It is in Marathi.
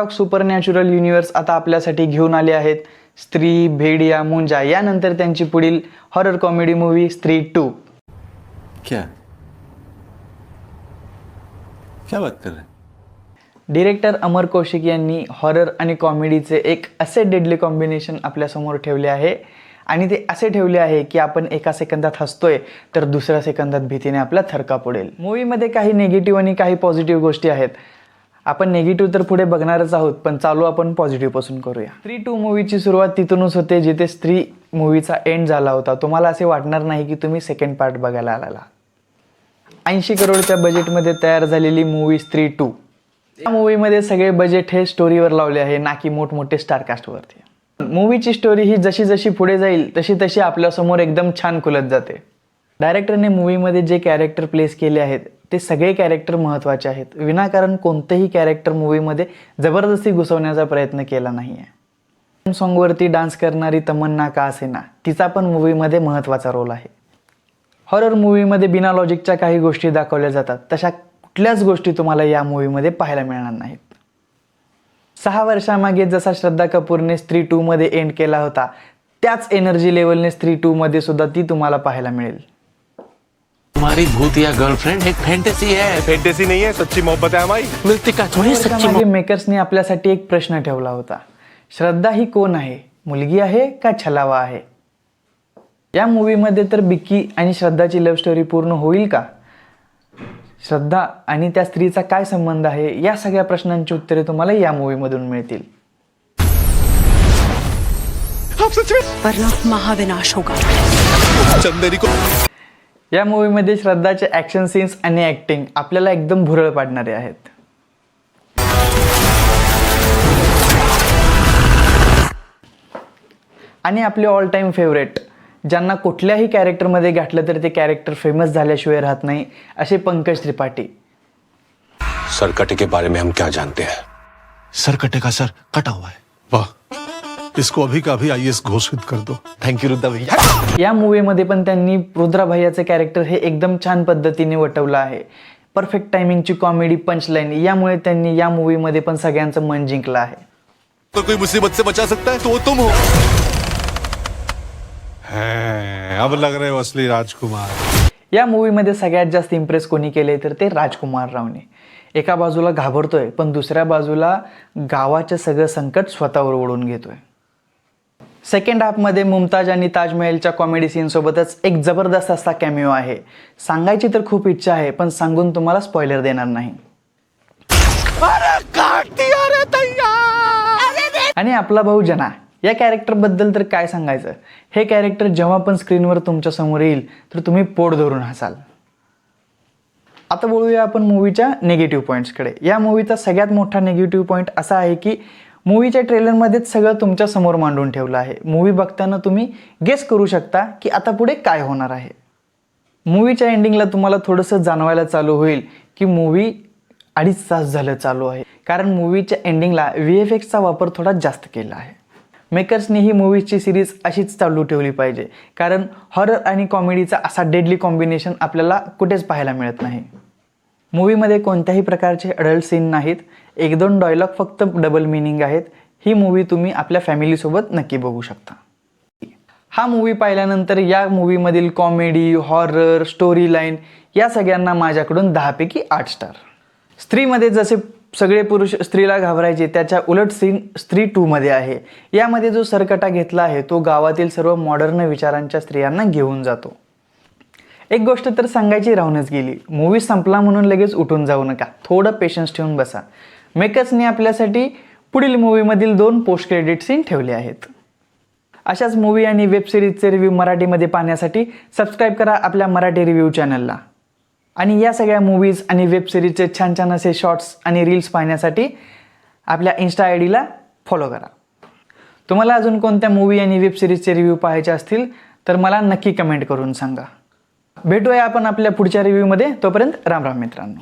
रॉक सुपरनॅचरल युनिव्हर्स आता आपल्यासाठी घेऊन आले आहेत स्त्री, भेडिया, मुंजा यानंतर त्यांची पुढील हॉरर कॉमेडी मूवी स्त्री 2। क्या क्या बात कर रहे हैं? डिरेक्टर अमर कौशिक यांनी हॉरर आणि कॉमेडीचे एक असे डेडली कॉम्बिनेशन आपल्यासमोर ठेवले आहे आणि ते असे ठेवले आहे की आपण एका सेकंदात हसतोय तर दुसऱ्या सेकंदात भीतीने आपला थरका पडेल। मूवीमध्ये काही निगेटिव्ह आणि काही पॉझिटिव्ह गोष्टी आहेत। आपण निगेटिव्ह तर पुढे बघणारच आहोत, पण चालू आपण पॉझिटिव्ह पासून करूया। स्त्री 2 मूवीची सुरुवात तिथूनच होते जिथे स्त्री मूवीचा एंड झाला होता। तुम्हाला असे वाटणार नाही की तुम्ही सेकंड पार्ट बघायला आला। 80 करोडच्या बजेटमध्ये तयार झालेली मूवी स्त्री 2। या मूवीमध्ये सगळे बजेट हे स्टोरीवर लावले आहे, ना की मोठमोठे स्टारकास्टवरती। मूवीची स्टोरी ही जशी जशी पुढे जाईल तशी तशी आपल्यासमोर एकदम छान खुलत जाते। डायरेक्टरने मूवीमध्ये जे कॅरेक्टर प्लेस केले आहेत ते सगळे कॅरेक्टर महत्त्वाचे आहेत। विनाकारण कोणतेही कॅरेक्टर मूवीमध्ये जबरदस्ती घुसवण्याचा प्रयत्न केला नाही आहे। सॉन्गवरती डान्स करणारी तमन्ना का असेना, तिचा पण मूवीमध्ये महत्त्वाचा रोल आहे। हॉरर मूवीमध्ये बिना लॉजिकच्या काही गोष्टी दाखवल्या जातात, तशा कुठल्याच गोष्टी तुम्हाला या मूवीमध्ये पाहायला मिळणार नाहीत। 6 वर्षामागे जसा श्रद्धा कपूरने स्त्री 2 मध्ये एंड केला होता त्याच एनर्जी लेवलने स्त्री 2 मध्ये सुद्धा ती तुम्हाला पाहायला मिळेल। हमारी भूतिया गर्लफ्रेंड एक फैंटेसी है। फैंटेसी नहीं है, सच्ची मोहब्बत है हमारी। मिलती का थोड़ी सच्ची मागे मेकर्सने आपल्यासाठी एक प्रश्न ठेवला होता, श्रद्धा ही कोण आहे, मुलगी आहे का छलावा आहे? या मूवीमध्ये तर बिक्की आणि श्रद्धाची लव्ह स्टोरी पूर्ण होईल का? श्रद्धा आणि त्या स्त्रीचा काय संबंध आहे, या सगळ्या प्रश्नांची उत्तरे तुम्हाला या मूवीमधून मिळतील। वरना महाविनाश होगा। चंदेरी को या मूवीमध्ये श्रद्धाचे ॲक्शन सीन्स आणि ॲक्टिंग आपल्याला एकदम भुरळ पाडणारे आहेत। आणि आपले ऑल टाइम फेवरेट, ज्यांना कुठल्याही कॅरेक्टरमध्ये घातलं तर ते कॅरेक्टर फेमस झाल्याशिवाय राहत नाही, असे पंकज त्रिपाठी। सरकटे के बारे में हम क्या जानते हैं? सरकटे का सर कटा हुआ है। वाह, इसको अभी का अभी आईएएस घोषित कर दो। थैंक यू रुद्रा भैया। या मूवीमध्ये पण त्यांनी रुद्रा भैयाचे कॅरेक्टर हे एकदम छान पद्धतीने वटवलं आहे। परफेक्ट टायमिंगची कॉमेडी, पंचलाईन, यामुळे त्यांनी या मूवीमध्ये पण सगळ्यांचं मन जिंकलं आहे। तो कोई मुसीबत से बचा सकता है तो वो तुम हो। अब लग रहे हो असली राजकुमार। या मूवीमध्ये सगळ्यात जास्त इम्प्रेस कोणी केले तर ते राजकुमार रावने। एका बाजूला घाबरतोय पण दुसऱ्या बाजूला गावाचं सगळं संकट स्वतःवर ओढून घेतोय। सेकंड हाफमध्ये मुमताज आणि ताजमहलच्या कॉमेडी सीन सोबतच एक जबरदस्त असा कॅमिओ आहे। सांगायची तर खूप इच्छा आहे पण सांगून तुम्हाला स्पॉइलर देणार नाही। आणि आपला भाऊ जना, या कॅरेक्टर बद्दल तर काय सांगायचं। हे कॅरेक्टर जेव्हा पण स्क्रीनवर तुमच्या समोर येईल तर तुम्ही पोट धरून हसाल। आता बोलूया आपण मूवीच्या निगेटिव्ह पॉईंट्सकडे। या मूवीचा सगळ्यात मोठा निगेटिव्ह पॉईंट असा आहे की मूवीच्या ट्रेलरमध्येच सगळं तुमच्या समोर मांडून ठेवलं आहे। मूवी बघताना तुम्ही गेस करू शकता की आता पुढे काय होणार आहे। मूवीच्या एंडिंगला तुम्हाला थोडंसं जाणवायला चालू होईल की मूवी 2.5 तास झालं चालू आहे, कारण मूवीच्या एंडिंगला VFXचा वापर थोडा जास्त केला आहे। मेकर्सनी ही मूवीजची सिरीज अशीच चालू ठेवली पाहिजे, कारण हॉरर आणि कॉमेडीचा असा डेडली कॉम्बिनेशन आपल्याला कुठेच पाहायला मिळत नाही। मूवीमध्ये कोणत्याही प्रकारचे अडल्ट सीन नाहीत, 1-2 डायलॉग फक्त डबल मिनिंग आहेत। ही मूवी तुम्ही आपल्या फॅमिलीसोबत नक्की बघू शकता। हा मूवी पाहिल्यानंतर या मूवीमधील कॉमेडी, हॉरर, स्टोरी लाईन या सगळ्यांना माझ्याकडून 10 पैकी 8 स्टार। स्त्रीमध्ये जसे सगळे पुरुष स्त्रीला घाबरायचे त्याच्या उलट सीन स्त्री 2 मध्ये आहे। यामध्ये जो सरकटा घेतला आहे तो गावातील सर्व मॉडर्न विचारांच्या स्त्रियांना घेऊन जातो। एक गोष्ट तर सांगायची राहूनच गेली, मूवी संपला म्हणून लगेच उठून जाऊ नका, थोडं पेशन्स ठेवून बसा। मेकर्सने आपल्यासाठी पुढील मूवीमधील 2 पोस्ट क्रेडिट सीन ठेवले आहेत। अशाच मूवी आणि वेब सिरीजचे रिव्ह्यू मराठीमध्ये पाहण्यासाठी सबस्क्राईब करा आपल्या मराठी रिव्ह्यू चॅनलला। आणि या सगळ्या मूवीज आणि वेब सिरीजचे छान छान असे शॉर्ट्स आणि रील्स पाहण्यासाठी आपल्या इंस्टा आयडीला फॉलो करा। तुम्हाला अजून कोणत्या मूवी आणि वेब सिरीजचे रिव्ह्यू पाहायचे असतील तर मला नक्की कमेंट करून सांगा। भेटूया आपण आपल्या पुढच्या रिव्ह्यूमध्ये, तोपर्यंत राम राम मित्रांनो।